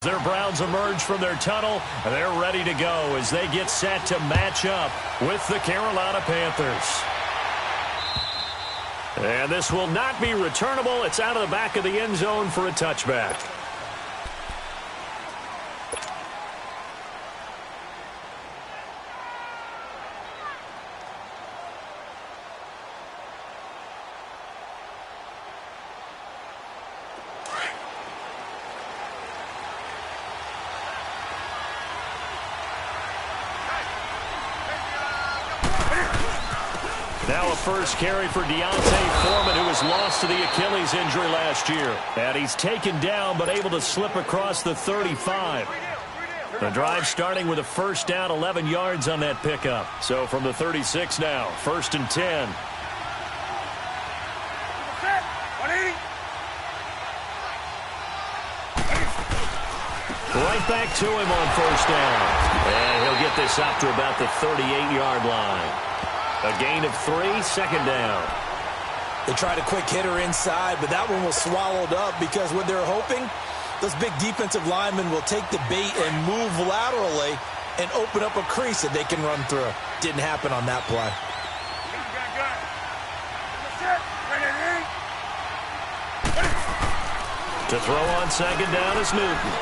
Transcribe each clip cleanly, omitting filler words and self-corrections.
Their Browns emerge from their tunnel, and they're ready to go as they get set to match up with the Carolina Panthers. And this will not be returnable. It's out of the back of the end zone for a touchback. Now a first carry for Deontay Foreman, who was lost to the Achilles injury last year. And he's taken down, but able to slip across the 35. The drive starting with a first down, 11 yards on that pickup. So from the 36 now, 1st and 10. Right back to him on first down. And he'll get this up to about the 38-yard line. A gain of 3, 2nd down. They tried a quick hitter inside, but that one was swallowed up because what they're hoping, those big defensive linemen will take the bait and move laterally and open up a crease that they can run through. Didn't happen on that play. To throw on 2nd down is Newton.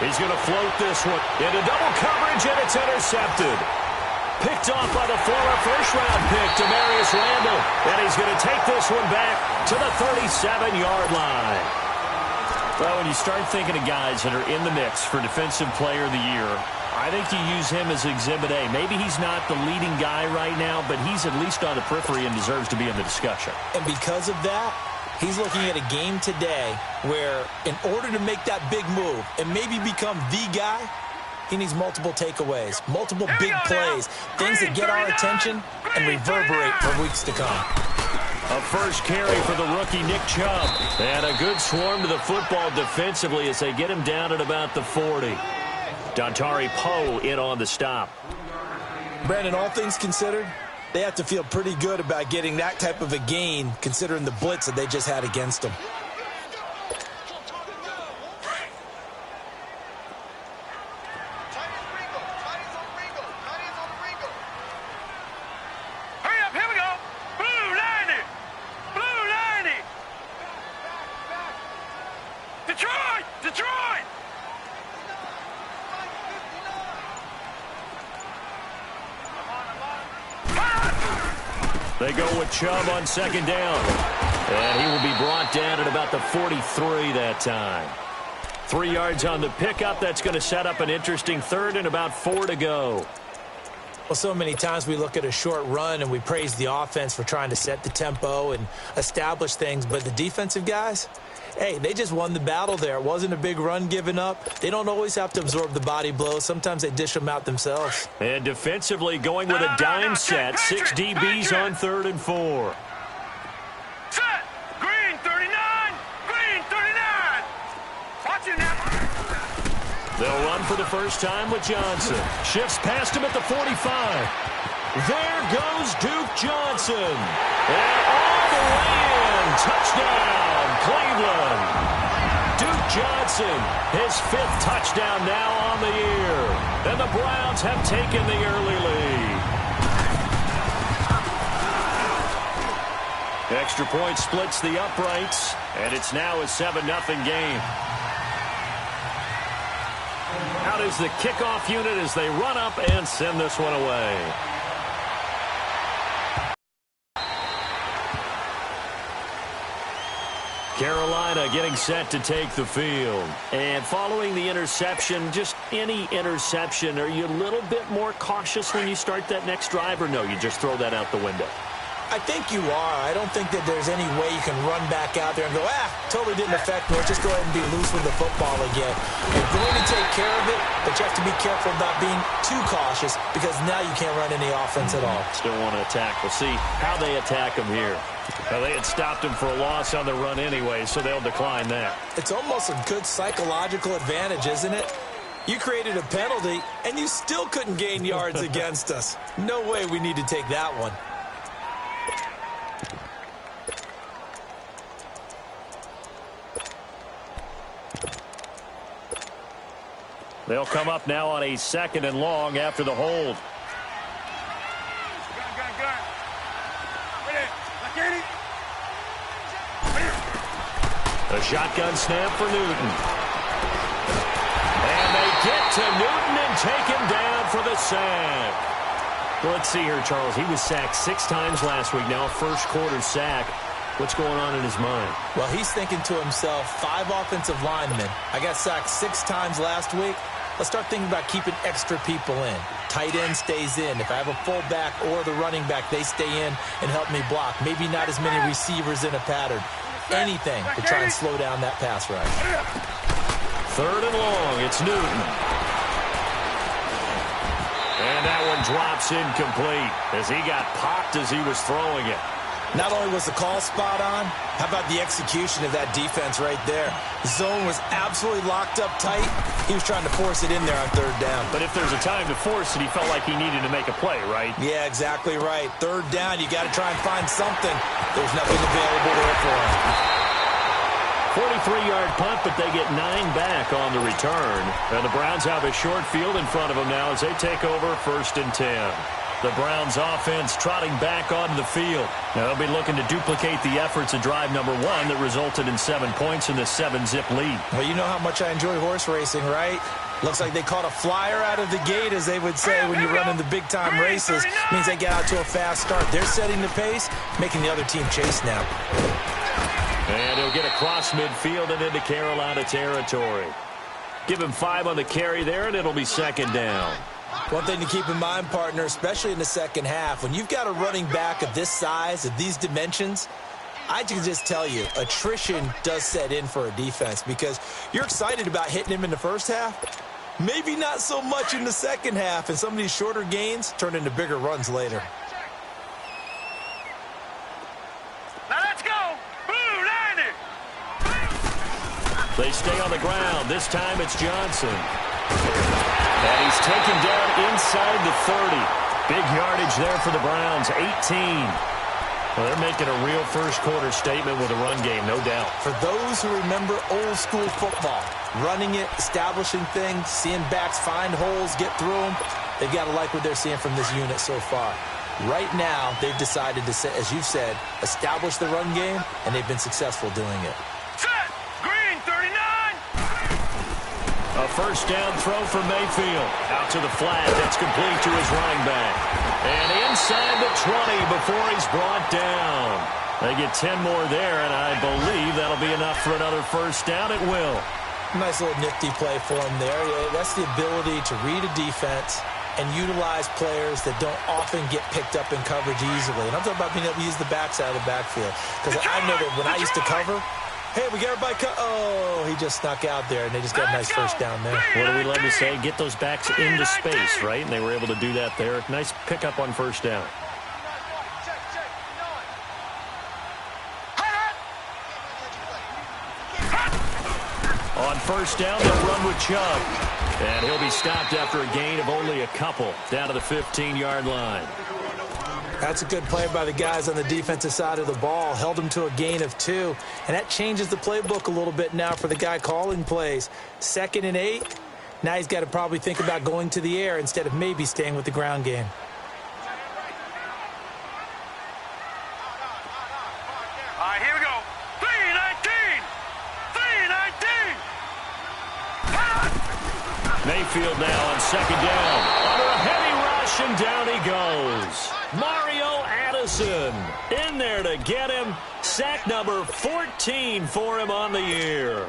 He's going to float this one into double coverage, and it's intercepted. Picked off by the former first-round pick, Demarius Randall. And he's going to take this one back to the 37-yard line. Well, when you start thinking of guys that are in the mix for Defensive Player of the Year, I think you use him as Exhibit A. Maybe he's not the leading guy right now, but he's at least on the periphery and deserves to be in the discussion. And because of that, he's looking at a game today where in order to make that big move and maybe become the guy, he needs multiple takeaways, multiple big plays, things that get our attention and reverberate for weeks to come. A first carry for the rookie Nick Chubb. And a good swarm to the football defensively as they get him down at about the 40. Dontari Poe in on the stop. Brandon, all things considered, they have to feel pretty good about getting that type of a gain considering the blitz that they just had against them. They go with Chubb on 2nd down. And he will be brought down at about the 43 that time. 3 yards on the pickup. That's going to set up an interesting 3rd and about 4 to go. Well, so many times we look at a short run and we praise the offense for trying to set the tempo and establish things. But the defensive guys, hey, they just won the battle there. It wasn't a big run given up. They don't always have to absorb the body blows. Sometimes they dish them out themselves. And defensively going with a dime set. 6 DBs on 3rd and 4. Set. Green 39. Green 39. Watch it now. They'll run for the first time with Johnson. Shifts past him at the 45. There goes Duke Johnson. And all the way in. Touchdown, Cleveland. Duke Johnson, his 5th touchdown now on the year. And the Browns have taken the early lead. Extra point splits the uprights, and it's now a 7-0 game. Out is the kickoff unit as they run up and send this one away. Carolina getting set to take the field. And following the interception, just any interception, are you a little bit more cautious when you start that next drive, or no, you just throw that out the window? I think you are. I don't think that there's any way you can run back out there and go, totally didn't affect me. Let's just go ahead and be loose with the football again. You're going to take care of it, but you have to be careful about being too cautious because now you can't run any offense at all. Still want to attack. We'll see how they attack him here. Well, they had stopped him for a loss on the run anyway, so they'll decline that. It's almost a good psychological advantage, isn't it? You created a penalty, and you still couldn't gain yards against us. No way we need to take that one. They'll come up now on a 2nd and long after the hold. A shotgun snap for Newton. And they get to Newton and take him down for the sack. Well, let's see here, Charles. He was sacked 6 times last week. Now a first-quarter sack. What's going on in his mind? Well, he's thinking to himself, 5 offensive linemen. I got sacked 6 times last week. Let's start thinking about keeping extra people in. Tight end stays in. If I have a fullback or the running back, they stay in and help me block. Maybe not as many receivers in a pattern. Anything to try and slow down that pass rush. 3rd and long. It's Newton. And that one drops incomplete as he got popped as he was throwing it. Not only was the call spot on, how about the execution of that defense right there? The zone was absolutely locked up tight. He was trying to force it in there on 3rd down. But if there's a time to force it, he felt like he needed to make a play, right? Yeah, exactly right. 3rd down, you got to try and find something. There's nothing available there for him. 43-yard punt, but they get 9 back on the return. And the Browns have a short field in front of them now as they take over 1st and 10. The Browns offense trotting back onto the field. Now they'll be looking to duplicate the efforts of drive number 1 that resulted in 7 points in the 7-zip lead. Well, you know how much I enjoy horse racing, right? Looks like they caught a flyer out of the gate, as they would say when you're running the big-time races. Means they get out to a fast start. They're setting the pace, making the other team chase now. And he'll get across midfield and into Carolina territory. Give him 5 on the carry there, and it'll be 2nd down. One thing to keep in mind, partner, especially in the second half, when you've got a running back of this size, of these dimensions, I can just tell you, attrition does set in for a defense because you're excited about hitting him in the first half. Maybe not so much in the second half, and some of these shorter gains turn into bigger runs later. Now let's go. Blue 90. They stay on the ground. This time it's Johnson. And he's taken down inside the 30. Big yardage there for the Browns, 18. Well, they're making a real first-quarter statement with a run game, no doubt. For those who remember old-school football, running it, establishing things, seeing backs find holes, get through them, they've got to like what they're seeing from this unit so far. Right now, they've decided to, as you've said, establish the run game, and they've been successful doing it. Set. Green 39. A first down throw for Mayfield. Out to the flat. That's complete to his running back. And inside the 20 before he's brought down. They get 10 more there, and I believe that'll be enough for another first down. It will. Nice little nifty play for him there. Yeah, that's the ability to read a defense and utilize players that don't often get picked up in coverage easily. And I'm talking about being able to use the backside of the backfield. Because I know that when I used to cover, hey, we got everybody oh, he just snuck out there, and they just got a nice first down there. What do we love to say? Get those backs into space, right? And they were able to do that there. Nice pickup on first down. On first down, they'll run with Chubb. And he'll be stopped after a gain of only a couple down to the 15-yard line. That's a good play by the guys on the defensive side of the ball. Held him to a gain of 2. And that changes the playbook a little bit now for the guy calling plays. 2nd and 8. Now he's got to probably think about going to the air instead of maybe staying with the ground game. All right, here we go. 319. 319. Mayfield now on 2nd down. Under a heavy rush, and down he goes. Mario Addison in there to get him. Sack number 14 for him on the year.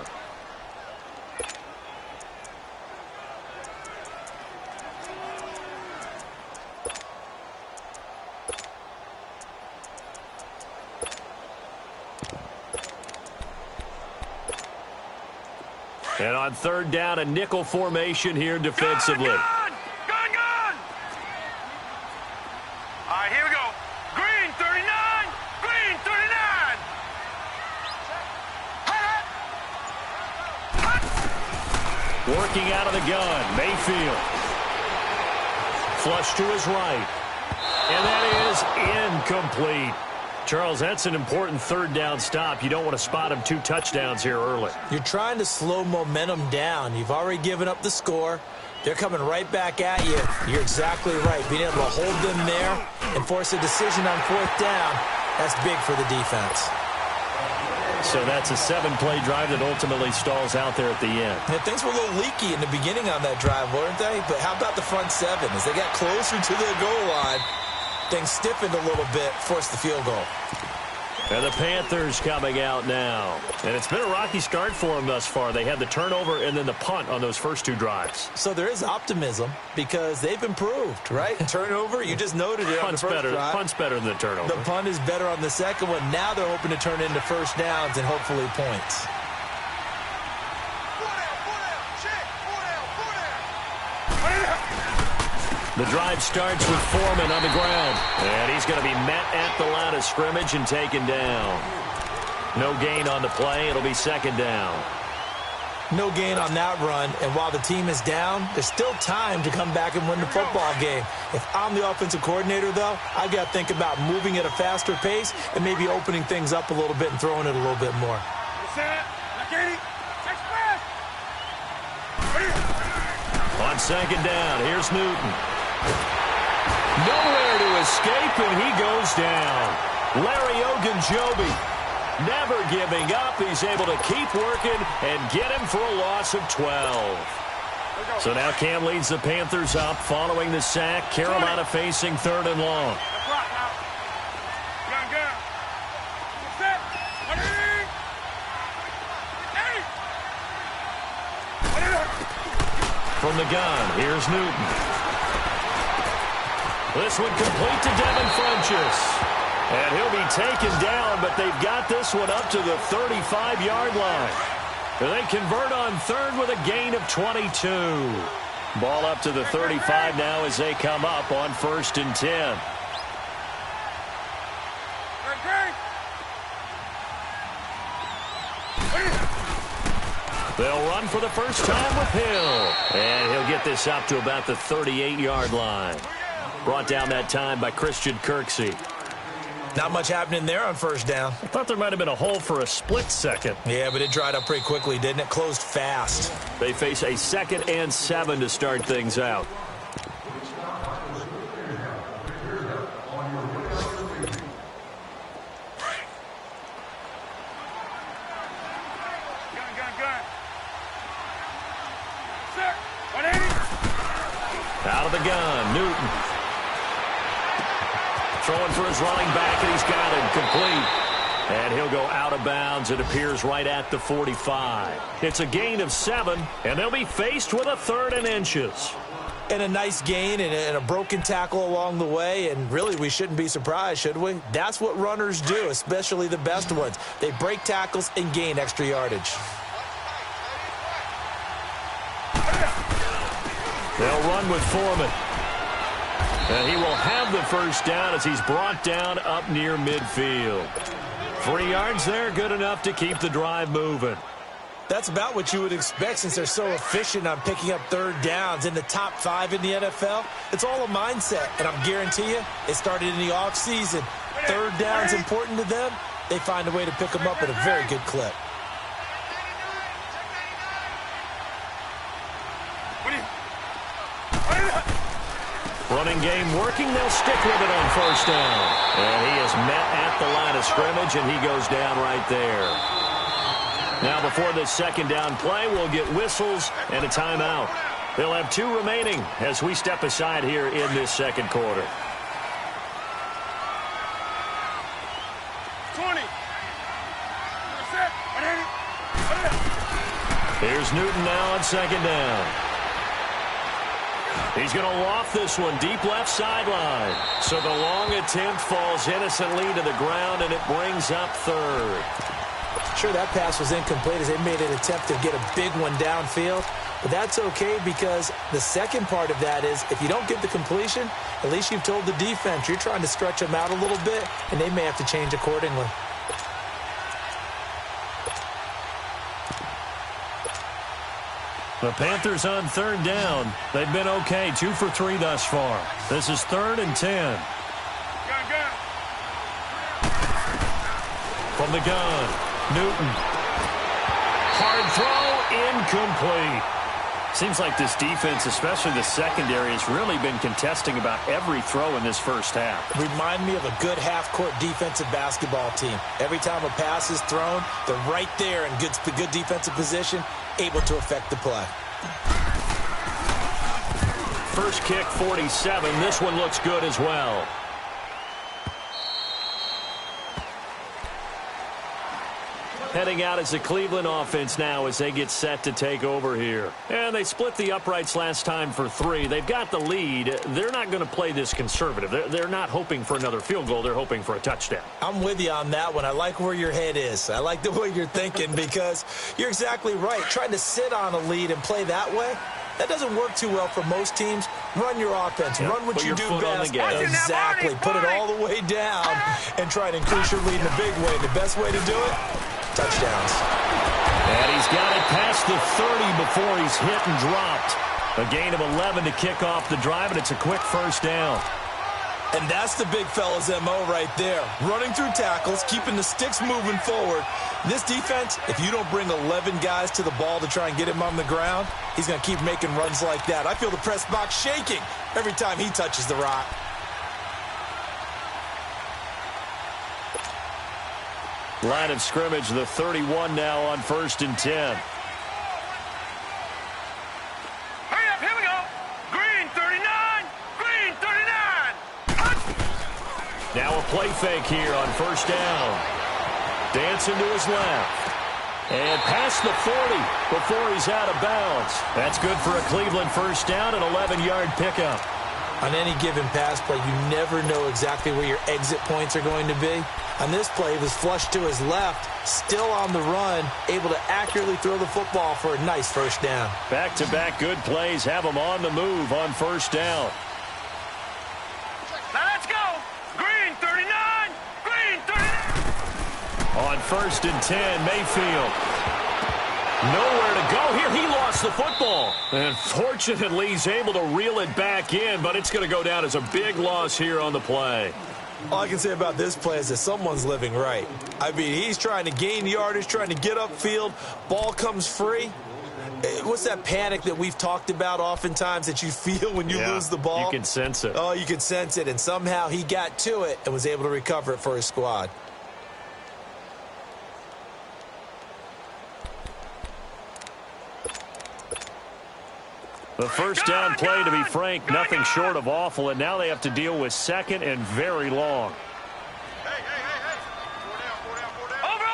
And on 3rd down, a nickel formation here defensively. Gun! All right, here we go. Green 39. Green 39. Working out of the gun, Mayfield. Flush to his right. And that is incomplete. Charles, that's an important third down stop. You don't want to spot him 2 touchdowns here early. You're trying to slow momentum down. You've already given up the score. They're coming right back at you. You're exactly right. Being able to hold them there and force a decision on 4th down, that's big for the defense. So that's a 7-play drive that ultimately stalls out there at the end. And things were a little leaky in the beginning on that drive, weren't they? But how about the front 7? As they got closer to the goal line, things stiffened a little bit, forced the field goal. And the Panthers coming out now. And it's been a rocky start for them thus far. They had the turnover and then the punt on those first 2 drives. So there is optimism because they've improved, right? Turnover, you just noted it on the first drive. Punt's better than the turnover. The punt is better on the second one. Now they're hoping to turn into first downs and hopefully points. The drive starts with Foreman on the ground. And he's going to be met at the line of scrimmage and taken down. No gain on the play. It'll be 2nd down. No gain on that run. And while the team is down, there's still time to come back and win the football game. If I'm the offensive coordinator, though, I've got to think about moving at a faster pace and maybe opening things up a little bit and throwing it a little bit more. On 2nd down, here's Newton. Nowhere to escape, and he goes down. Larry Ogunjobi never giving up. He's able to keep working and get him for a loss of 12. So now Cam leads the Panthers up following the sack. Carolina facing 3rd and long. From the gun, here's Newton. This one complete to Devin Funchess. And he'll be taken down, but they've got this one up to the 35-yard line. And they convert on 3rd with a gain of 22. Ball up to the 35 now as they come up on 1st and 10. They'll run for the first time with Hill. And he'll get this up to about the 38-yard line. Brought down that time by Christian Kirksey. Not much happening there on 1st down. I thought there might have been a hole for a split second. Yeah, but it dried up pretty quickly, didn't it? Closed fast. They face a 2nd and 7 to start things out. Out of the gun, Newton. Throwing for his running back, and he's got it complete. And he'll go out of bounds. It appears right at the 45. It's a gain of 7, and they'll be faced with a 3rd and inches. And a nice gain and a broken tackle along the way, and really we shouldn't be surprised, should we? That's what runners do, especially the best ones. They break tackles and gain extra yardage. They'll run with Foreman. And he will have the first down as he's brought down up near midfield. 3 yards there, good enough to keep the drive moving. That's about what you would expect since they're so efficient on picking up 3rd downs in the top 5 in the NFL. It's all a mindset, and I guarantee you it started in the offseason. 3rd down's important to them. They find a way to pick them up at a very good clip. Running game working. They'll stick with it on 1st down. And he is met at the line of scrimmage, and he goes down right there. Now before this 2nd down play, we'll get whistles and a timeout. They'll have 2 remaining as we step aside here in this 2nd quarter. 20. Here's Newton now on 2nd down. He's going to loft this one deep left sideline. So the long attempt falls innocently to the ground, and it brings up 3rd. Sure, that pass was incomplete as they made an attempt to get a big one downfield. But that's okay because the second part of that is if you don't get the completion, at least you've told the defense you're trying to stretch them out a little bit, and they may have to change accordingly. The Panthers on 3rd down. They've been okay, 2 for 3 thus far. This is 3rd and 10. From the gun, Newton. Hard throw, incomplete. Seems like this defense, especially the secondary, has really been contesting about every throw in this first half. Remind me of a good half-court defensive basketball team. Every time a pass is thrown, they're right there in good defensive position, able to affect the play. First kick, 47. This one looks good as well. Heading out as the Cleveland offense now as they get set to take over here. And they split the uprights last time for 3. They've got the lead. They're not going to play this conservative. They're not hoping for another field goal. They're hoping for a touchdown. I'm with you on that one. I like where your head is. I like the way you're thinking because you're exactly right. Trying to sit on a lead and play that way, that doesn't work too well for most teams. Run your offense. Yep. Run what you do best. Exactly. Put it all the way down and try to increase your lead in a big way. The best way to do it, touchdowns. And he's got it past the 30 before he's hit and dropped. A gain of 11 to kick off the drive, and it's a quick first down. And that's the big fella's MO right there. Running through tackles, keeping the sticks moving forward. This defense, if you don't bring 11 guys to the ball to try and get him on the ground, he's going to keep making runs like that. I feel the press box shaking every time he touches the rock. Line of scrimmage, the 31 now on 1st and 10. Hurry up, here we go. Green 39, green 39. Now a play fake here on 1st down. Dancing to his left. And past the 40 before he's out of bounds. That's good for a Cleveland first down, an 11-yard pickup. On any given pass play, you never know exactly where your exit points are going to be. On this play, he was flushed to his left, still on the run, able to accurately throw the football for a nice first down. Back-to-back good plays have him on the move on 1st down. Now let's go. Green 39, green 39. On 1st and 10, Mayfield. Nowhere to go here. He lost the football. And fortunately, he's able to reel it back in, but it's going to go down as a big loss here on the play. All I can say about this play is that someone's living right. I mean, he's trying to gain yardage, trying to get upfield. Ball comes free. What's that panic that we've talked about oftentimes that you feel when you lose the ball? You can sense it. Oh, you can sense it. And somehow he got to it and was able to recover it for his squad. The first down play, to be frank, nothing short of awful, and now they have to deal with 2nd and very long. Hey. Over.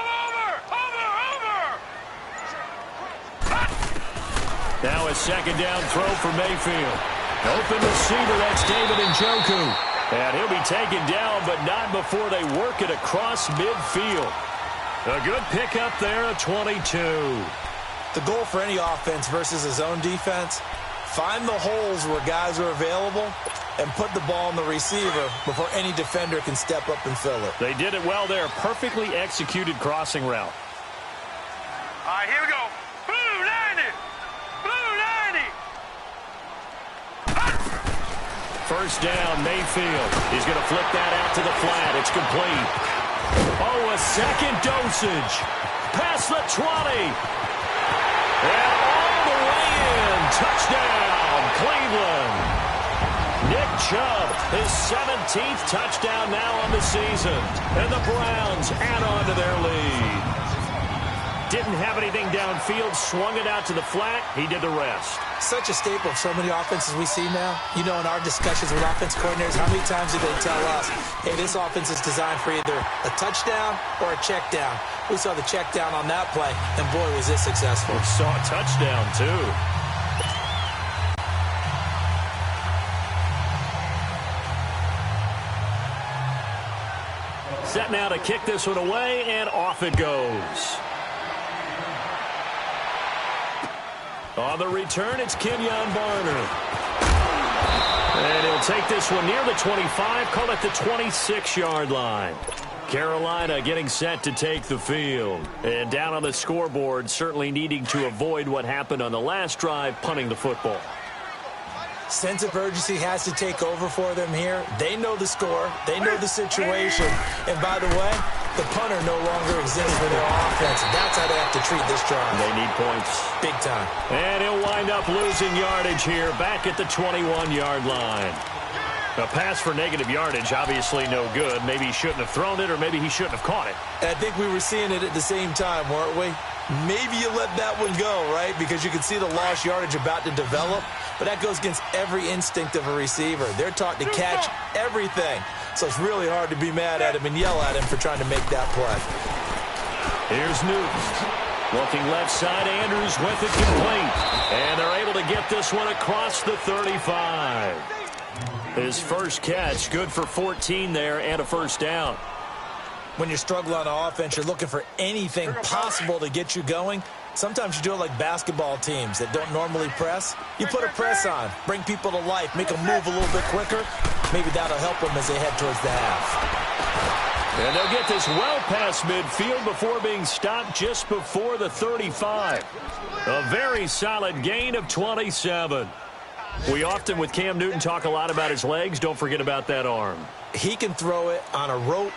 Now a 2nd down throw for Mayfield. Open receiver, that's David Njoku. And he'll be taken down, but not before they work it across midfield. A good pickup there, a 22. The goal for any offense versus his own defense, find the holes where guys are available and put the ball in the receiver before any defender can step up and fill it. They did it well there. Perfectly executed crossing route. All right, here we go. Blue 90. First down, Mayfield. He's going to flip that out to the flat. It's complete. Oh, a second dosage. Past the 20. And all the way in. Touchdown, Cleveland. Nick Chubb, his 17th touchdown now on the season. And the Browns add on to their lead. Didn't have anything downfield, swung it out to the flat. He did the rest. Such a staple of so many offenses we see now. You know, in our discussions with offense coordinators, how many times do they tell us, hey, this offense is designed for either a touchdown or a check down. We saw the check down on that play, and boy, was it successful. We saw a touchdown, too. Set now to kick this one away, and off it goes. On the return, it's Kenyon Barner. And he'll take this one near the 25, call it the 26-yard line. Carolina getting set to take the field. And down on the scoreboard, certainly needing to avoid what happened on the last drive, punting the football. Sense of urgency has to take over for them here. They know the score. They know the situation. And by the way, The punter no longer exists for their offense. That's how they have to treat this drive. They need points. Big time. And he'll wind up losing yardage here back at the 21-yard line. A pass for negative yardage, obviously no good. Maybe he shouldn't have thrown it, or maybe he shouldn't have caught it. I think we were seeing it at the same time, weren't we? Maybe you let that one go, right? Because you can see the lost yardage about to develop. But that goes against every instinct of a receiver. They're taught to catch everything. So it's really hard to be mad at him and yell at him for trying to make that play. Here's Newton. Looking left side, Andrews with it complete. And they're able to get this one across the 35. His first catch, good for 14 there and a first down. When you're struggling on offense, you're looking for anything possible to get you going. Sometimes you do it like basketball teams that don't normally press. You put a press on, bring people to life, make them move a little bit quicker. Maybe that'll help them as they head towards the half. And they'll get this well past midfield before being stopped just before the 35. A very solid gain of 27. We often, with Cam Newton, talk a lot about his legs. Don't forget about that arm. He can throw it on a rope.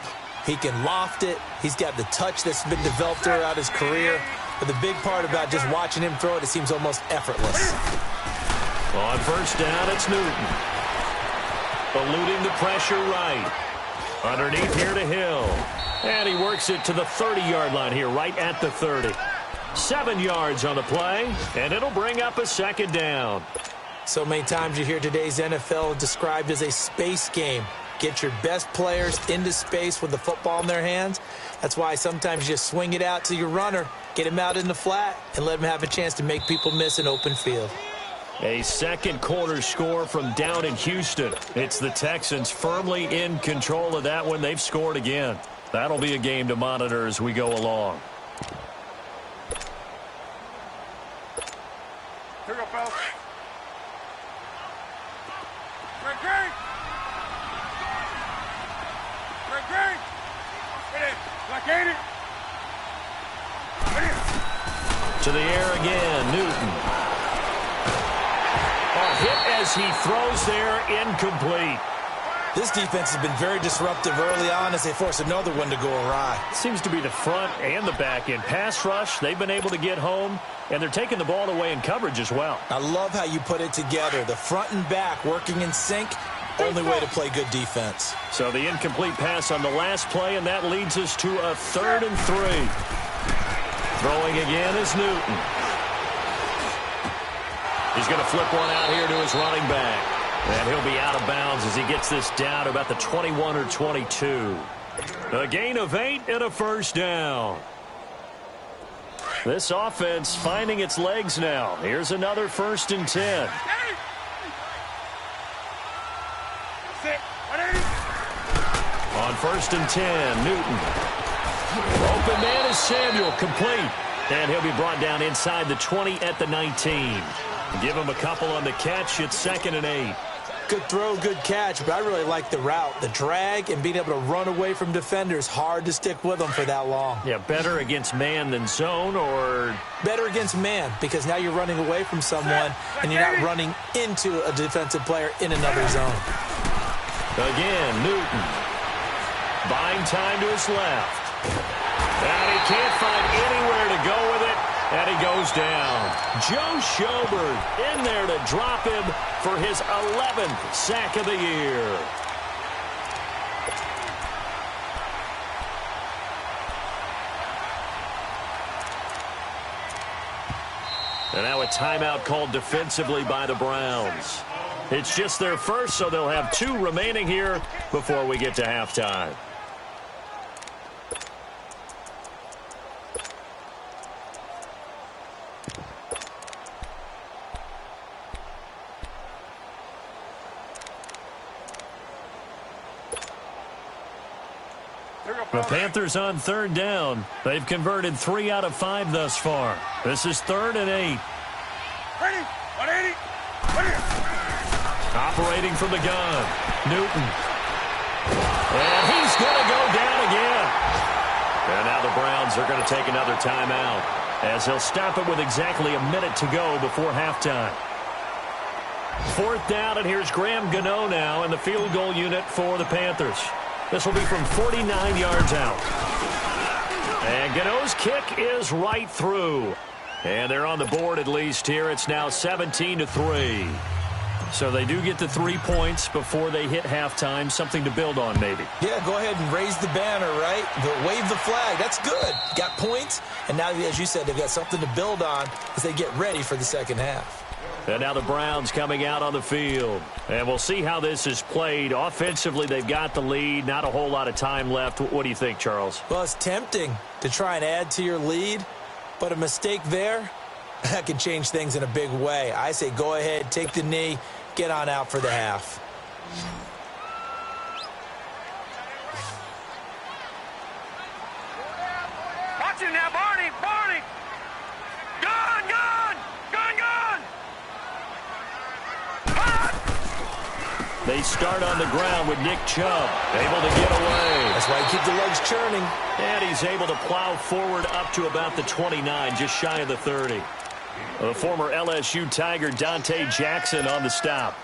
He can loft it. He's got the touch that's been developed throughout his career. But the big part about just watching him throw it seems almost effortless. On first down, it's Newton. Eluding the pressure right. Underneath here to Hill. And he works it to the 30-yard line here, right at the 30. 7 yards on the play, and it'll bring up a second down. So many times you hear today's NFL described as a space game. Get your best players into space with the football in their hands. That's why sometimes you just swing it out to your runner, get him out in the flat, and let him have a chance to make people miss an open field. A second quarter score from down in Houston. It's the Texans firmly in control of that one. They've scored again. That'll be a game to monitor as we go along. Here we go, fellas. Great, great. Great, great. Hit it. Like 80. Hit it. To the air again, Newton. A hit as he throws there, incomplete. This defense has been very disruptive early on as they force another one to go awry. Seems to be the front and the back end. Pass rush, they've been able to get home, and they're taking the ball away in coverage as well. I love how you put it together. The front and back working in sync, only way to play good defense. So the incomplete pass on the last play, and that leads us to a 3rd and 3. Throwing again is Newton. He's going to flip one out here to his running back. And he'll be out of bounds as he gets this down to about the 21 or 22. A gain of 8 and a first down. This offense finding its legs now. Here's another 1st and 10. On 1st and 10, Newton. Open man is Samuel, complete. And he'll be brought down inside the 20 at the 19. Give him a couple on the catch. It's 2nd and 8. Good throw, good catch, but I really like the route. The drag and being able to run away from defenders. Hard to stick with them for that long. Yeah, better against man than zone, or? Better against man, because now you're running away from someone and you're not running into a defensive player in another zone. Again, Newton. Buying time to his left. And he can't find anywhere to go with it. And he goes down. Joe Schobert in there to drop him for his 11th sack of the year. And now a timeout called defensively by the Browns. It's just their first, so they'll have 2 remaining here before we get to halftime. The Panthers on 3rd down. They've converted 3 out of 5 thus far. This is 3rd and 8. Ready. 180. Ready. Operating from the gun. Newton. And he's going to go down again. And now the Browns are going to take another timeout as they'll stop it with exactly a minute to go before halftime. 4th down, and here's Graham Gano now in the field goal unit for the Panthers. This will be from 49 yards out. And Gano's kick is right through. And they're on the board at least here. It's now 17-3. So they do get the 3 points before they hit halftime. Something to build on, maybe. Yeah, go ahead and raise the banner, right? Wave the flag. That's good. Got points. And now, as you said, they've got something to build on as they get ready for the second half. And now the Browns coming out on the field. And we'll see how this is played. Offensively, they've got the lead. Not a whole lot of time left. What do you think, Charles? Well, it's tempting to try and add to your lead, but a mistake there, that can change things in a big way. I say go ahead, take the knee, get on out for the half. Watch it now, Barney! Barney! Gone! Gone! Gone! Gone! They start on the ground with Nick Chubb, able to get away. That's why you keep the legs churning. And he's able to plow forward up to about the 29, just shy of the 30. The former LSU Tiger Dante Jackson on the stop.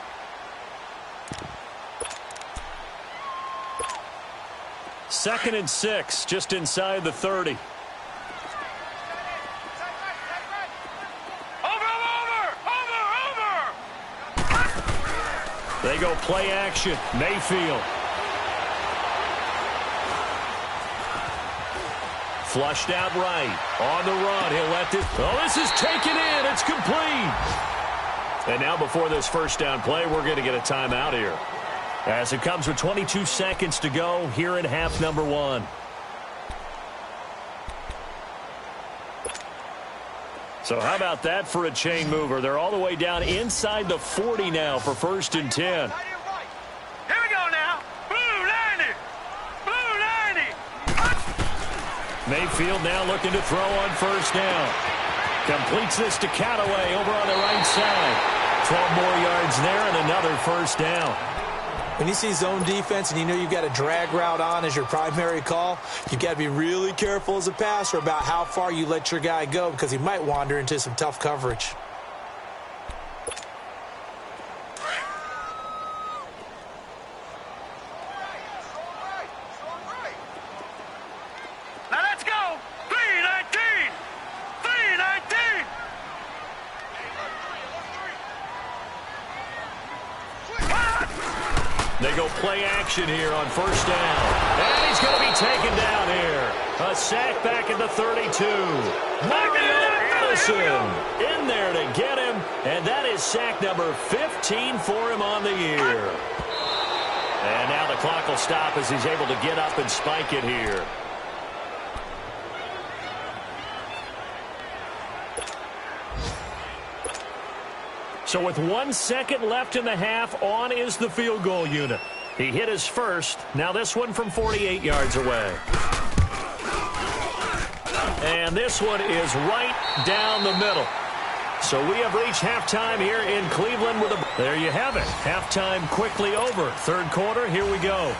Second and 6, just inside the 30. They go play action. Mayfield. Flushed out right. On the run. He'll let this. Oh, this is taken in. It's complete. And now before this first down play, we're going to get a timeout here. As it comes with 22 seconds to go here in half number 1. So how about that for a chain mover? They're all the way down inside the 40 now for 1st and 10. Here we go now. Blue 90. Blue 90. Mayfield now looking to throw on 1st down. Completes this to Callaway over on the right side. 12 more yards there and another 1st down. When you see zone defense and you know you've got a drag route on as your primary call, you've got to be really careful as a passer about how far you let your guy go because he might wander into some tough coverage. Now let's go. 319. 319. They go play action here on 1st down. And he's going to be taken down here. A sack back at the 32. Mario Addison in there to get him. And that is sack number 15 for him on the year. And now the clock will stop as he's able to get up and spike it here. So with 1 second left in the half, on is the field goal unit. He hit his first. Now this one from 48 yards away. And this one is right down the middle. So we have reached halftime here in Cleveland with a... There you have it. Halftime quickly over. 3rd quarter, here we go.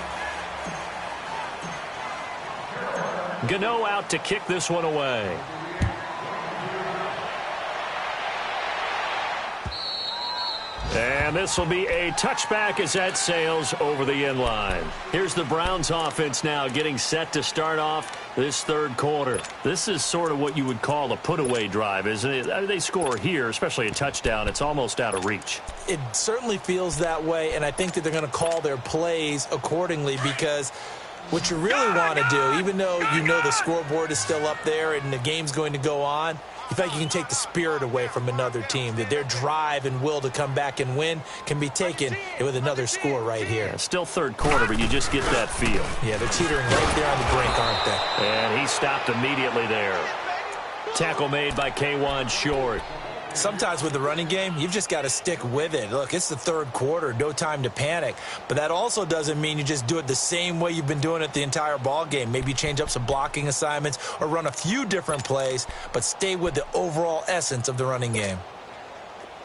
Gano out to kick this one away. And this will be a touchback as that sails over the end line. Here's the Browns offense now getting set to start off this 3rd quarter. This is sort of what you would call a put-away drive, isn't it? They score here, especially a touchdown. It's almost out of reach. It certainly feels that way, and I think that they're going to call their plays accordingly because what you really want to do, even though you know the scoreboard is still up there and the game's going to go on, you think you can take the spirit away from another team, that their drive and will to come back and win can be taken with another score right here. Yeah, still 3rd quarter, but you just get that feel. Yeah, they're teetering right there on the brink, aren't they? And he stopped immediately there. Tackle made by K'Wan Short. Sometimes with the running game, you've just got to stick with it. Look, it's the 3rd quarter, no time to panic. But that also doesn't mean you just do it the same way you've been doing it the entire ball game. Maybe change up some blocking assignments or run a few different plays, but stay with the overall essence of the running game.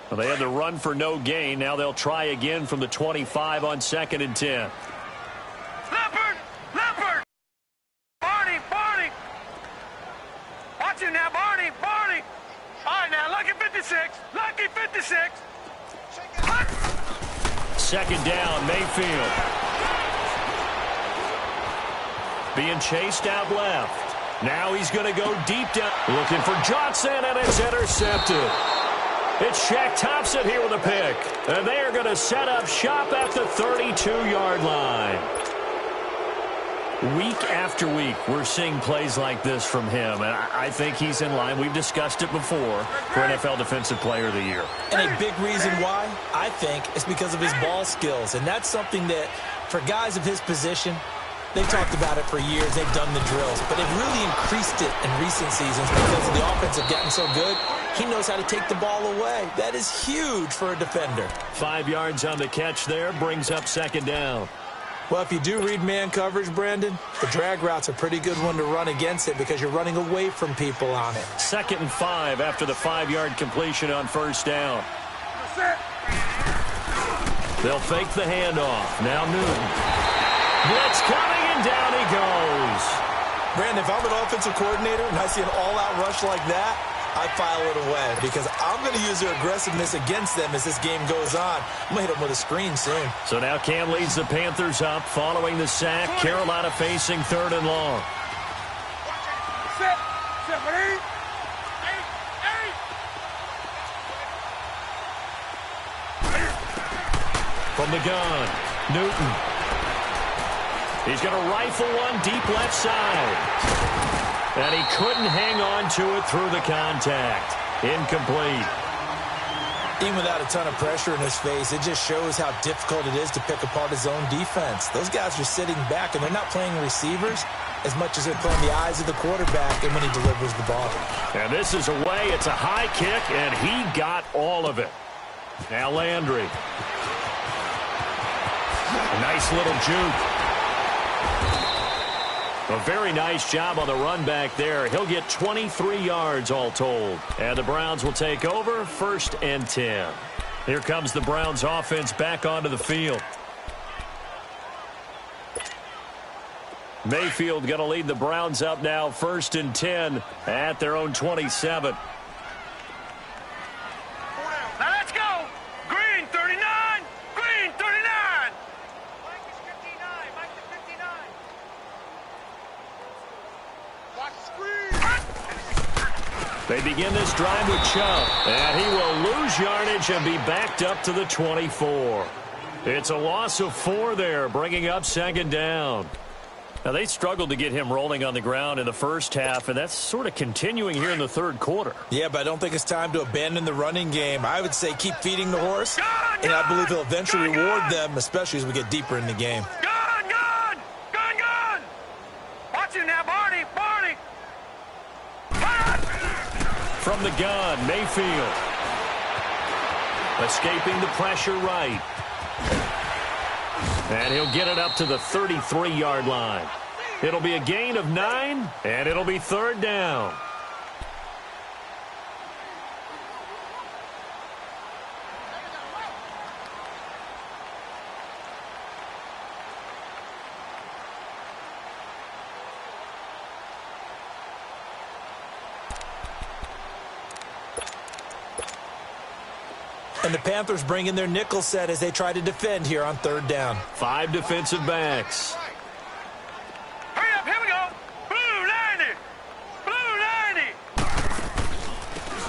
Well, they had the run for no gain. Now they'll try again from the 25 on 2nd and 10. Leopard! Leopard! Barney! Barney! Watch it now, Barney! Barney! All right, now, lucky 56. Lucky 56. 2nd down, Mayfield. being chased out left. Now he's going to go deep down. Looking for Johnson, and it's intercepted. It's Shaq Thompson here with a pick. And they are going to set up shop at the 32-yard line. Week after week, we're seeing plays like this from him, and I think he's in line. We've discussed it before for NFL Defensive Player of the Year. And a big reason why, I think, is because of his ball skills. And that's something that, for guys of his position, they've talked about it for years. They've done the drills. But they've really increased it in recent seasons because the offense have gotten so good. He knows how to take the ball away. That is huge for a defender. 5 yards on the catch there, brings up second down. Well, if you do read man coverage, Brandon, the drag route's a pretty good one to run against it because you're running away from people on it. 2nd and 5 after the 5-yard completion on first down. They'll fake the handoff. Now Newton. Blitz coming, and down he goes. Brandon, if I'm an offensive coordinator and I see an all-out rush like that, I file it away because I'm going to use their aggressiveness against them as this game goes on. I'm going to hit them with a screen soon. So now Cam leads the Panthers up following the sack. Carolina facing 3rd and long. From the gun, Newton. He's going to rifle one deep left side. And he couldn't hang on to it through the contact. Incomplete. Even without a ton of pressure in his face, it just shows how difficult it is to pick apart his own defense. Those guys are sitting back, and they're not playing receivers as much as they're playing the eyes of the quarterback and when he delivers the ball. And this is away. It's a high kick, and he got all of it. Now Landry. A nice little juke. A very nice job on the run back there. He'll get 23 yards all told. And the Browns will take over 1st and 10. Here comes the Browns offense back onto the field. Mayfield going to lead the Browns up now 1st and 10 at their own 27. Now let's go. Green 39. Green 39. Mike is 59. Mike is 59. Watch the screen. They begin this drive with Chubb, and he will lose yardage and be backed up to the 24. It's a loss of 4 there, bringing up 2nd down. Now, they struggled to get him rolling on the ground in the first half, and that's sort of continuing here in the 3rd quarter. Yeah, but I don't think it's time to abandon the running game. I would say keep feeding the horse, and I believe he'll eventually reward them, especially as we get deeper in the game. Gun, gun, gun, gun. Watch him now, Barney, Barney. From the gun, Mayfield. Escaping the pressure right. And he'll get it up to the 33-yard line. It'll be a gain of 9, and it'll be 3rd down. And the Panthers bring in their nickel set as they try to defend here on 3rd down. 5 defensive backs. Hurry up, here we go. Blue 90. Blue 90.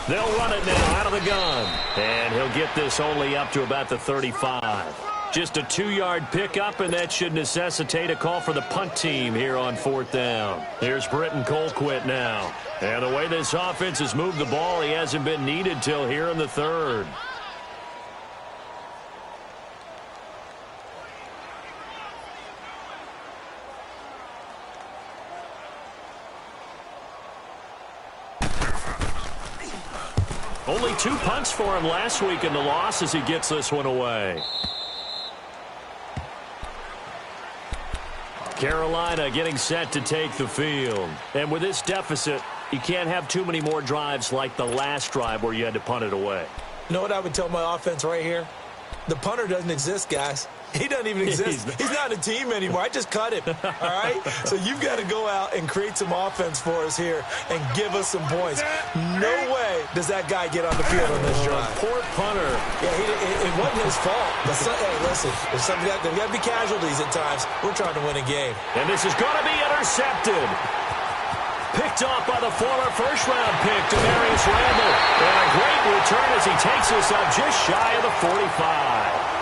They'll run it now out of the gun. And he'll get this only up to about the 35. Just a 2-yard pickup, and that should necessitate a call for the punt team here on 4th down. Here's Britton Colquitt now. And the way this offense has moved the ball, he hasn't been needed till here in the 3rd. Only 2 punts for him last week in the loss as he gets this one away. Carolina getting set to take the field. And with this deficit, you can't have too many more drives like the last drive where you had to punt it away. You know what I would tell my offense right here? The punter doesn't exist, guys. He doesn't even exist. He's not a team anymore. I just cut him, all right? So you've got to go out and create some offense for us here and give us some points. No way does that guy get on the field on this drive. Poor punter. Yeah, it wasn't his fault. Hey, listen, there's got to be casualties at times. We're trying to win a game. And this is going to be intercepted. Picked off by the former first-round pick, Demarius Randall. And a great return as he takes us up just shy of the 45.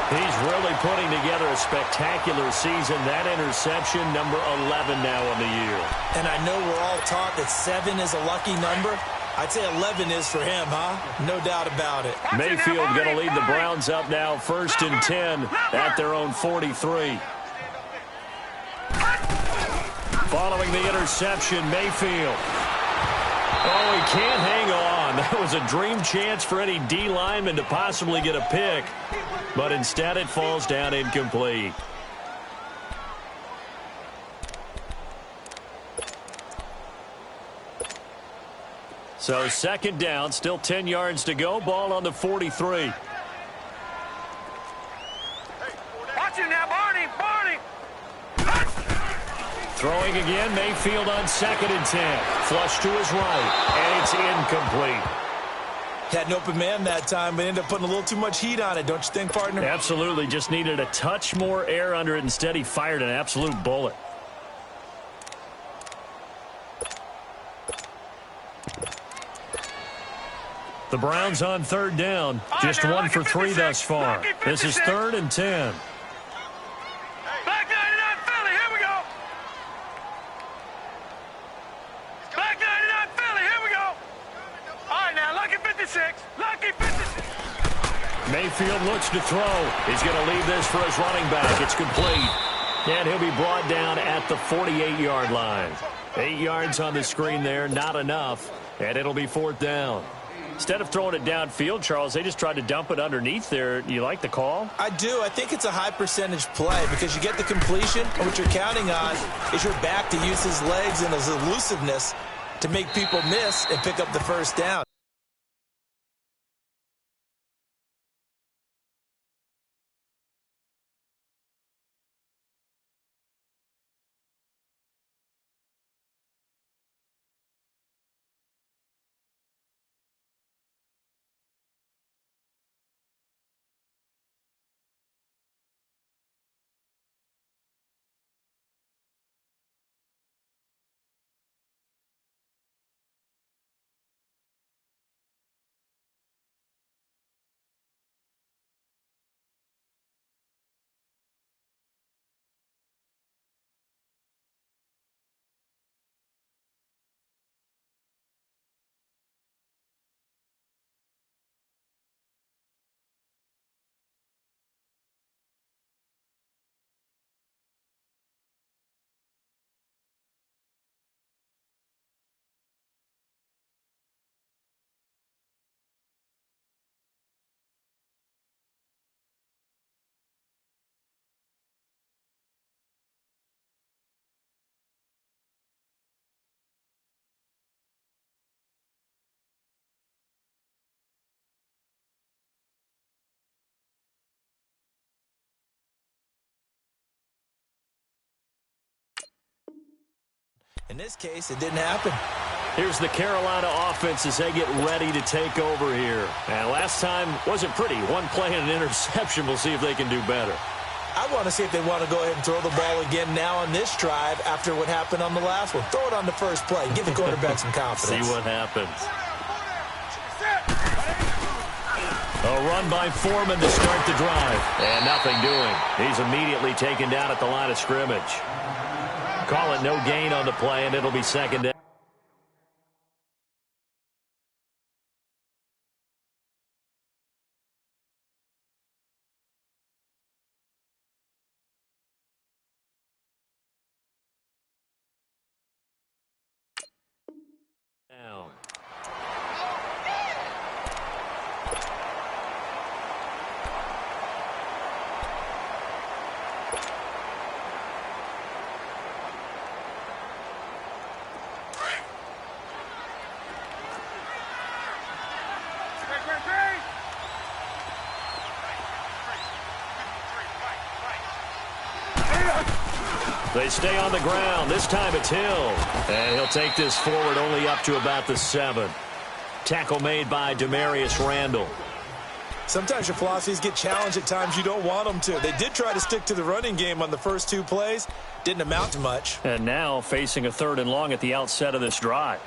He's really putting together a spectacular season. That interception, number 11 now on the year. And I know we're all taught that 7 is a lucky number. I'd say 11 is for him, huh? No doubt about it. Mayfield going to lead the Browns up now, 1st and 10 at their own 43. Following the interception, Mayfield. Oh, he can't hang on. That was a dream chance for any D lineman to possibly get a pick. But instead it falls down incomplete. So 2nd down, still 10 yards to go. Ball on the 43. Watch it now, Barney. Throwing again, Mayfield on 2nd and 10. Flush to his right, and it's incomplete. Had an open man that time, but ended up putting a little too much heat on it, don't you think, partner? Absolutely. Just needed a touch more air under it. Instead, he fired an absolute bullet. The Browns on 3rd down. Just 1 for 3 thus far. This is 3rd and 10. Back 99 Philly, here we go. Back 99 Philly, here we go. All right, now, lucky 56. Lucky 56. Mayfield looks to throw. He's going to leave this for his running back. It's complete. And he'll be brought down at the 48-yard line. 8 yards on the screen there, not enough. And it'll be 4th down. Instead of throwing it downfield, Charles, they just tried to dump it underneath there. You like the call? I do. I think it's a high-percentage play because you get the completion, and what you're counting on is your back to use his legs and his elusiveness to make people miss and pick up the 1st down. In this case, it didn't happen. Here's the Carolina offense as they get ready to take over here. And last time wasn't pretty. One play and an interception. We'll see if they can do better. I want to see if they want to go ahead and throw the ball again now on this drive after what happened on the last one. Throw it on the first play. Give the quarterback some confidence. See what happens. A run by Foreman to start the drive. And nothing doing. He's immediately taken down at the line of scrimmage. Call it no gain on the play, and it'll be 2nd down. Down. They stay on the ground. This time it's Hill. And he'll take this forward only up to about the 7. Tackle made by Demarius Randall. Sometimes your philosophies get challenged at times you don't want them to. They did try to stick to the running game on the first 2 plays. Didn't amount to much. And now facing a 3rd and long at the outset of this drive.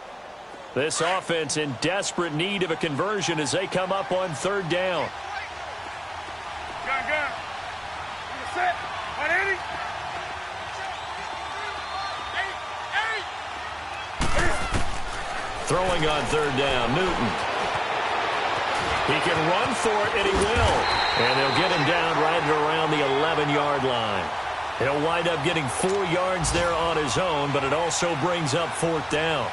This offense in desperate need of a conversion as they come up on 3rd down. Gun. Set. 180. Throwing on 3rd down, Newton. He can run for it, and he will. And they'll get him down right around the 11-yard line. He'll wind up getting 4 yards there on his own, but it also brings up 4th down.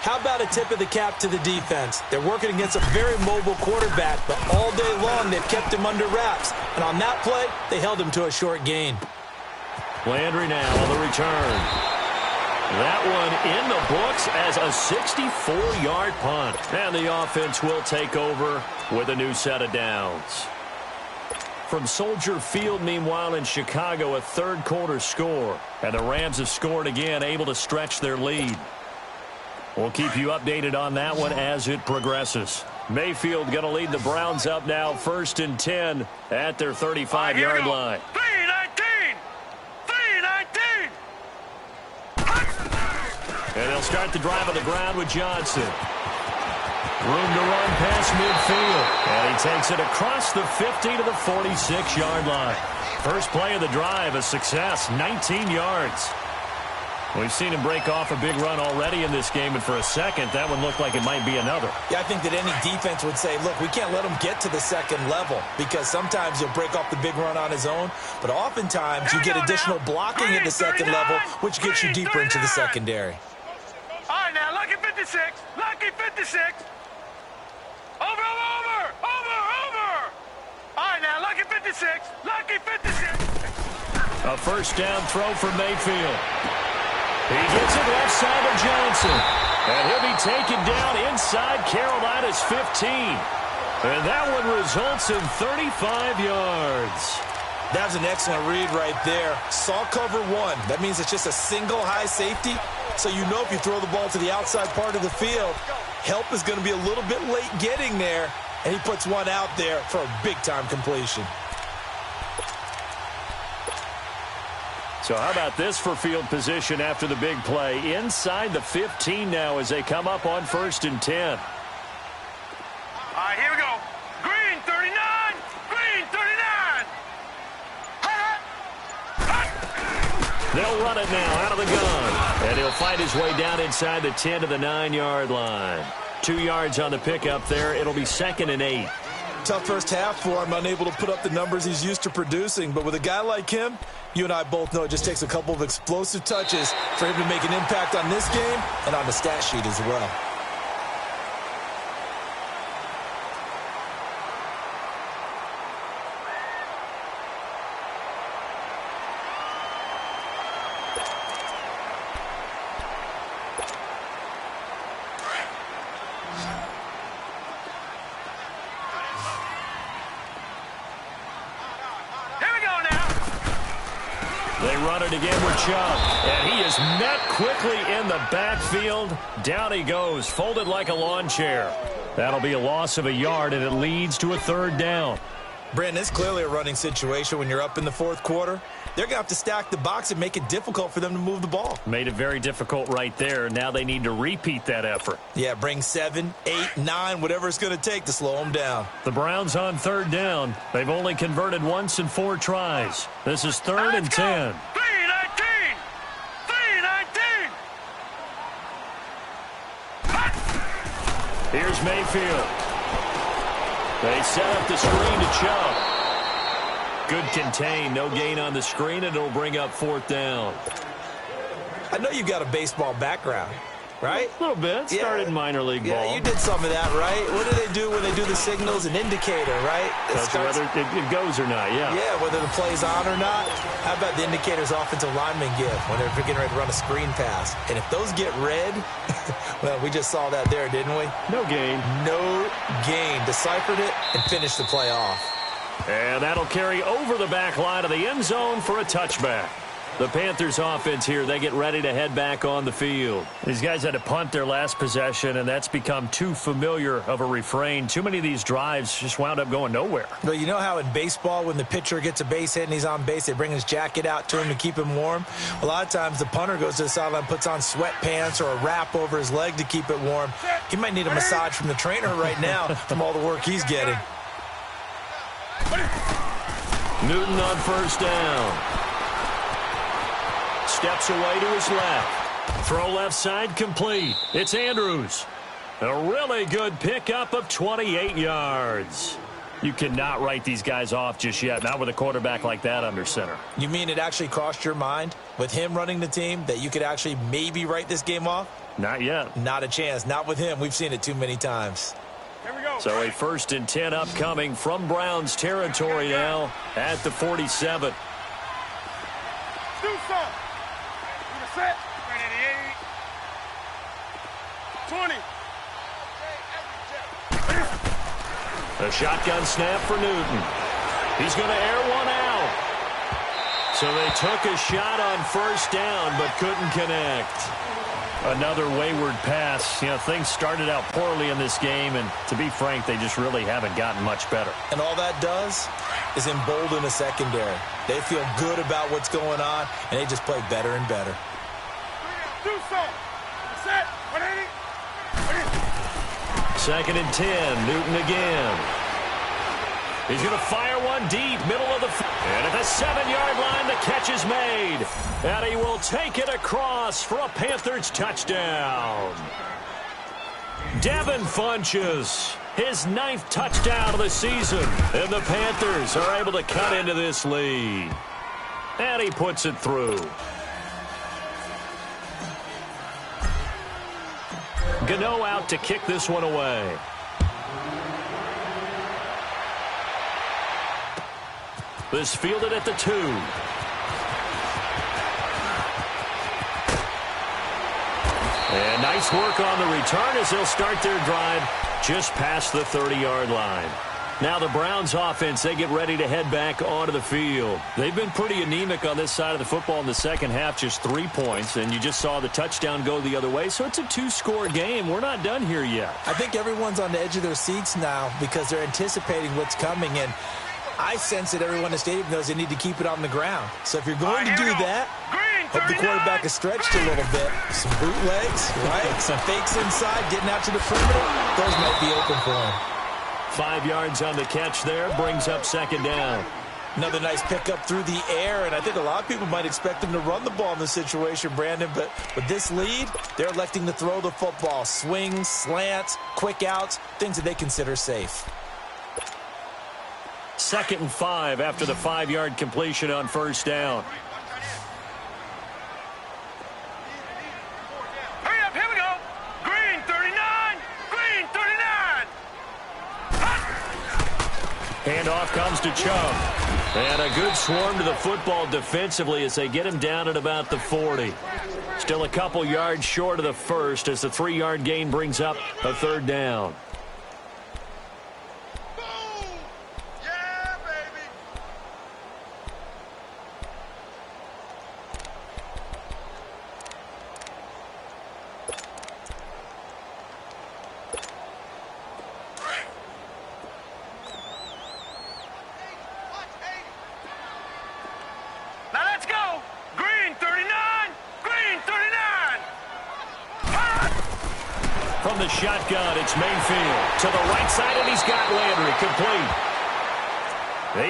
How about a tip of the cap to the defense? They're working against a very mobile quarterback, but all day long they've kept him under wraps. And on that play, they held him to a short gain. Landry now on the return. That one in the books as a 64-yard punt. And the offense will take over with a new set of downs. From Soldier Field, meanwhile, in Chicago, a 3rd quarter score. And the Rams have scored again, able to stretch their lead. We'll keep you updated on that one as it progresses. Mayfield going to lead the Browns up now, 1st and 10 at their 35-yard line. 319. And they'll start the drive on the ground with Johnson. Room to run past midfield. And he takes it across the 50 to the 46-yard line. First play of the drive, a success, 19 yards. We've seen him break off a big run already in this game, and for a second, that one looked like it might be another. Yeah, I think that any defense would say, look, we can't let him get to the 2nd level because sometimes he'll break off the big run on his own, but oftentimes you get additional blocking at the 2nd level, which gets you deeper into the secondary. All right, now, lucky 56. Lucky 56. Over. All right, now, lucky 56. Lucky 56. A 1st down throw for Mayfield. He gets it left side of Johnson. And he'll be taken down inside Carolina's 15. And that one results in 35 yards. That was an excellent read right there. Saw cover 1. That means it's just a single high safety. So you know if you throw the ball to the outside part of the field, help is going to be a little bit late getting there. And he puts one out there for a big-time completion. So how about this for field position after the big play? Inside the 15 now as they come up on 1st and 10. All right, here we go. Green 39. Green 39. They'll run it now out of the gun. And he'll fight his way down inside the 10 to the 9-yard line. 2 yards on the pickup there. It'll be 2nd and 8. Tough first half for him, unable to put up the numbers he's used to producing. But with a guy like him, you and I both know it just takes a couple of explosive touches for him to make an impact on this game and on the stat sheet as well. They run it again with Chubb. And he is met quickly in the backfield. Down he goes, folded like a lawn chair. That'll be a loss of a yard, and it leads to a 3rd down. Brandon, it's clearly a running situation when you're up in the 4th quarter. They're going to have to stack the box and make it difficult for them to move the ball. Made it very difficult right there. Now they need to repeat that effort. Yeah, bring 7, 8, 9, whatever it's going to take to slow them down. The Browns on 3rd down. They've only converted once in 4 tries. This is 3rd and 10. 319. 319. Here's Mayfield. They set up the screen to Chubb. Good contain, no gain on the screen, and it'll bring up 4th down. I know you've got a baseball background, right? A little bit. Started minor league ball. Yeah, you did some of that, right? What do they do when they do the signals? An indicator, right? That's whether it goes or not, yeah. Yeah, whether the play's on or not. How about the indicators offensive linemen give when they're getting ready to run a screen pass? And if those get red, well, we just saw that there, didn't we? No gain. No gain. Deciphered it and finished the play off. And that'll carry over the back line of the end zone for a touchback. The Panthers offense here, they get ready to head back on the field. These guys had to punt their last possession, and that's become too familiar of a refrain. Too many of these drives just wound up going nowhere. Well, you know how in baseball when the pitcher gets a base hit and he's on base, they bring his jacket out to him to keep him warm? A lot of times the punter goes to the sideline, puts on sweatpants or a wrap over his leg to keep it warm. He might need a massage from the trainer right now from all the work he's getting. Newton on first down. Steps away to his left. Throw left side complete. It's Andrews. A really good pickup of 28 yards. You cannot write these guys off just yet, not with a quarterback like that under center. You mean it actually crossed your mind with him running the team that you could actually maybe write this game off? Not yet. Not a chance. Not with him. We've seen it too many times. Here we go. So a 1st and 10 upcoming from Browns territory now at the 47. Do some. Set. 20. A shotgun snap for Newton. He's going to air one out. So they took a shot on first down but couldn't connect. Another wayward pass. You know, things started out poorly in this game, and to be frank, they just really haven't gotten much better. And all that does is embolden a secondary. They feel good about what's going on, and they just play better and better. Do some. Set. 180. 2nd and 10. Newton again. He's going to fire one deep, middle of the field. And at the 7-yard line, the catch is made. And he will take it across for a Panthers touchdown. Devin Funchess, his 9th touchdown of the season. And the Panthers are able to cut into this lead. And he puts it through. Gano out to kick this one away. This fielded at the 2. And nice work on the return as they'll start their drive just past the 30-yard line. Now the Browns offense, they get ready to head back onto the field. They've been pretty anemic on this side of the football in the second half, just 3 points, and you just saw the touchdown go the other way, so it's a 2-score game. We're not done here yet. I think everyone's on the edge of their seats now because they're anticipating what's coming, and I sense that everyone in the stadium knows they need to keep it on the ground. So if you're going to do that, hope the quarterback is stretched a little bit. Some bootlegs, right? Some fakes inside, getting out to the perimeter. Those might be open for him. 5 yards on the catch there, brings up 2nd down. Another nice pickup through the air, and I think a lot of people might expect him to run the ball in this situation, Brandon, but with this lead, they're electing to throw the football. Swings, slants, quick outs, things that they consider safe. 2nd and 5 after the 5-yard completion on first down. Hurry up, here we go. Green 39. Green 39. Handoff comes to Chubb. And a good swarm to the football defensively as they get him down at about the 40. Still a couple yards short of the first as the 3-yard gain brings up a 3rd down. From the shotgun, it's Mayfield to the right side, and he's got Landry complete.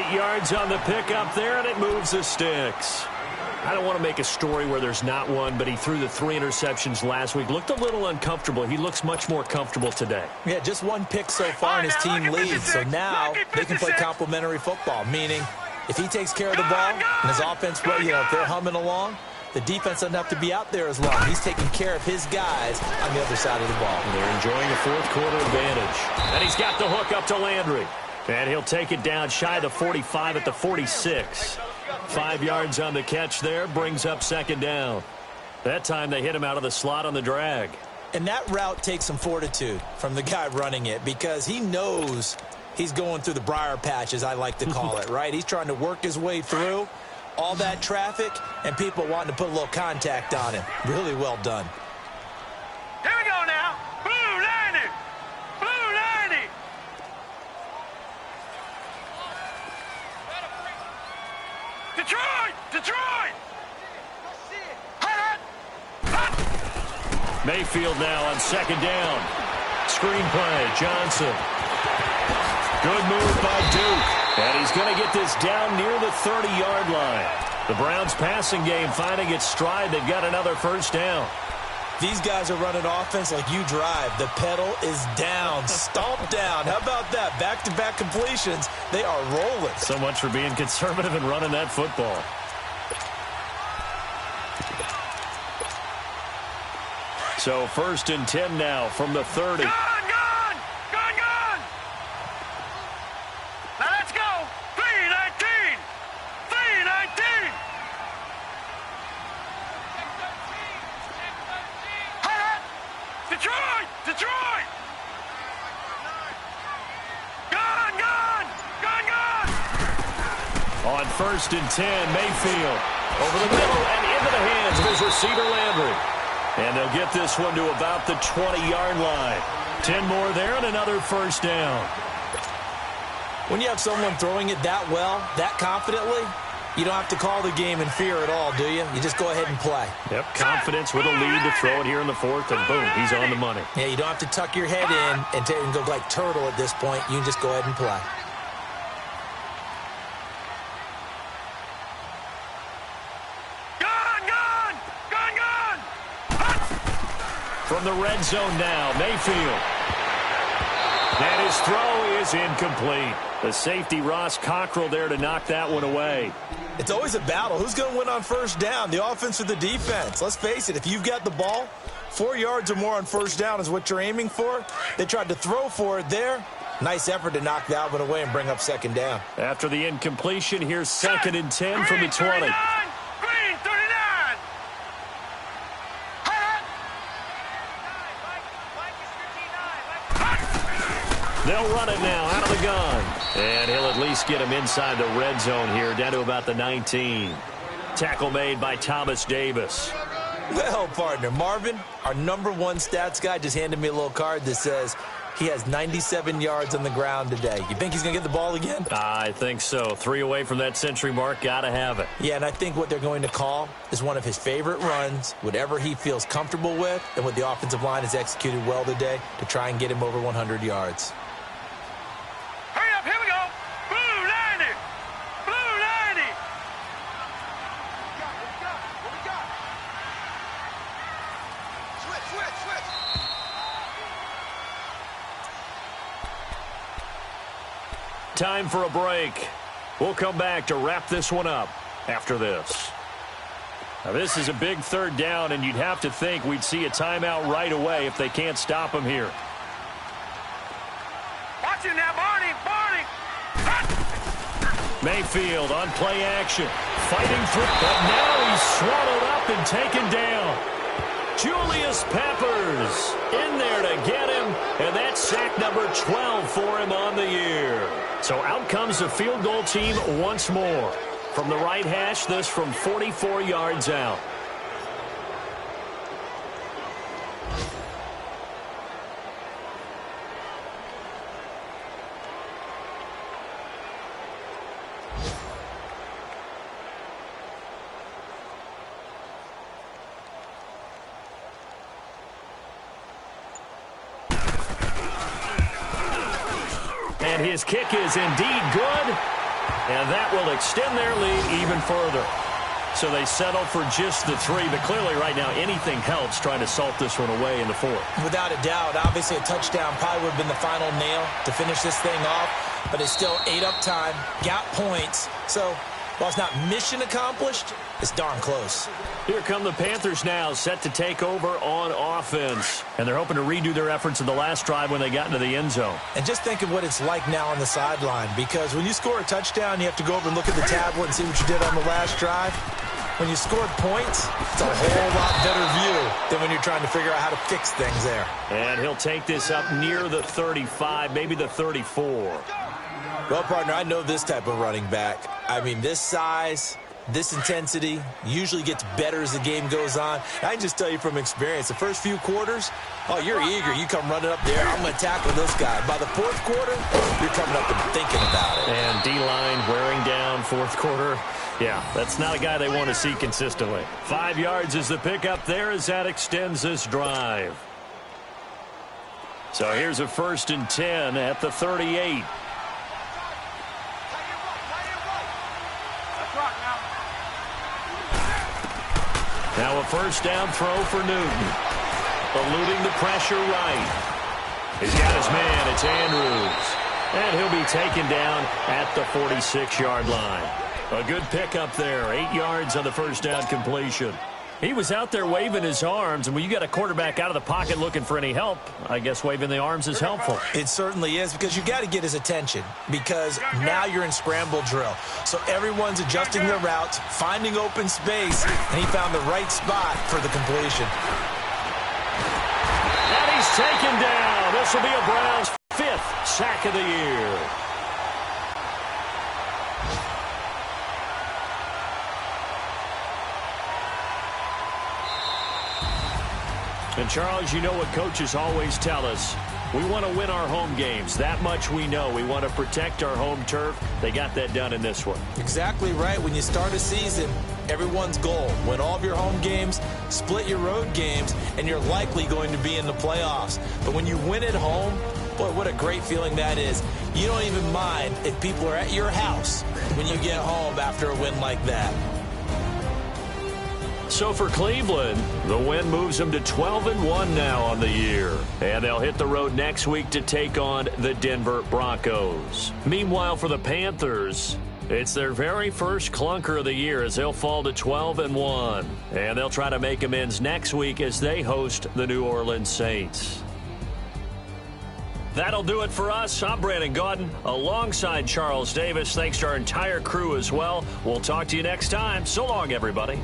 8 yards on the pickup there, and it moves the sticks. I don't want to make a story where there's not one, but he threw the 3 interceptions last week. Looked a little uncomfortable. He looks much more comfortable today. Yeah, just 1 pick so far, and his team leads. So now they can play complementary football, meaning if he takes care of the ball and his offense, you know, if they're humming along, the defense doesn't have to be out there as long. He's taking care of his guys on the other side of the ball. And they're enjoying a 4th quarter advantage. And he's got the hook up to Landry. And he'll take it down shy of the 45 at the 46. 5 yards on the catch there, brings up 2nd down. That time they hit him out of the slot on the drag. And that route takes some fortitude from the guy running it because he knows he's going through the briar patch, as I like to call it, right? He's trying to work his way through. all that traffic, and people wanting to put a little contact on him. Really well done. Here we go now. Blue 90. Blue 90. Detroit! Detroit! Mayfield now on second down. Screenplay, Johnson. Good move by Duke. And he's going to get this down near the 30-yard line. The Browns passing game finding its stride. They've got another first down. These guys are running offense like you drive. The pedal is down, stomped down. How about that? Back-to-back completions. They are rolling. So much for being conservative and running that football. So 1st and 10 now from the 30. Gone! Now let's go. 3-19. 3-19. Detroit! Detroit! Gone! On 1st and 10, Mayfield over the middle and into the hands of his receiver Landry. And they'll get this one to about the 20-yard line. 10 more there and another first down. When you have someone throwing it that well, that confidently, you don't have to call the game in fear at all, do you? You just go ahead and play. Yep, confidence with a lead to throw it here in the 4th, and boom, he's on the money. Yeah, you don't have to tuck your head in and go like turtle at this point. You can just go ahead and play. From the red zone now, Mayfield. And his throw is incomplete. The safety, Ross Cockrell, there to knock that one away. It's always a battle. Who's going to win on first down, the offense or the defense? Let's face it, if you've got the ball, 4 yards or more on first down is what you're aiming for. They tried to throw for it there. Nice effort to knock that one away and bring up second down. After the incompletion, here's 2nd and 10 from the 20. They'll run it now out of the gun. And he'll at least get him inside the red zone here, down to about the 19. Tackle made by Thomas Davis. Well, partner, Marvin, our #1 stats guy, just handed me a little card that says he has 97 yards on the ground today. You think he's going to get the ball again? I think so. 3 away from that century mark. Got to have it. Yeah, and I think what they're going to call is one of his favorite runs, whatever he feels comfortable with, and what the offensive line has executed well today to try and get him over 100 yards. Here we go. Blue 90. Blue 90. What we got? Switch. Time for a break. We'll come back to wrap this one up after this. Now, this is a big 3rd down, and you'd have to think we'd see a timeout right away if they can't stop him here. Watch it now, Barney. Mayfield on play action, fighting through, but now he's swallowed up and taken down. Julius Peppers in there to get him, and that's sack number 12 for him on the year. So out comes the field goal team once more. From the right hash, this from 44 yards out. And his kick is indeed good, and that will extend their lead even further. So they settle for just the 3, but clearly right now anything helps trying to salt this one away in the 4th. Without a doubt, obviously a touchdown probably would have been the final nail to finish this thing off, but it's still ate up time, got points. So while it's not mission accomplished, it's darn close. Here come the Panthers now, set to take over on offense. And they're hoping to redo their efforts in the last drive when they got into the end zone. And just think of what it's like now on the sideline, because when you score a touchdown, you have to go over and look at the tablet and see what you did on the last drive. When you scored points, it's a whole lot better view than when you're trying to figure out how to fix things there. And he'll take this up near the 35, maybe the 34. Well, partner, I know this type of running back. I mean, this size, This intensity usually gets better as the game goes on. I can just tell you from experience, the first few quarters, oh, you're eager. You come running up there, I'm going to tackle this guy. By the fourth quarter, you're coming up and thinking about it. And D-line wearing down fourth quarter. Yeah, that's not a guy they want to see consistently. 5 yards is the pickup there as that extends this drive. So here's a 1st and 10 at the 38. Now a 1st down throw for Newton. Eluding the pressure right. He's got his man. It's Andrews. And he'll be taken down at the 46-yard line. A good pickup there. 8 yards on the 1st down completion. He was out there waving his arms, and when you got a quarterback out of the pocket looking for any help, I guess waving the arms is helpful. It certainly is, because you got to get his attention, because now you're in scramble drill. So everyone's adjusting their routes, finding open space, and he found the right spot for the completion. And he's taken down. This will be a Browns 5th sack of the year. And, Charles, you know what coaches always tell us. We want to win our home games. That much we know. We want to protect our home turf. They got that done in this one. Exactly right. When you start a season, everyone's goal, win all of your home games, split your road games, and you're likely going to be in the playoffs. But when you win at home, boy, what a great feeling that is. You don't even mind if people are at your house when you get home after a win like that. So for Cleveland, the win moves them to 12-1 now on the year. And they'll hit the road next week to take on the Denver Broncos. Meanwhile, for the Panthers, it's their very first clunker of the year as they'll fall to 12-1. And they'll try to make amends next week as they host the New Orleans Saints. That'll do it for us. I'm Brandon Gaudin alongside Charles Davis. Thanks to our entire crew as well. We'll talk to you next time. So long, everybody.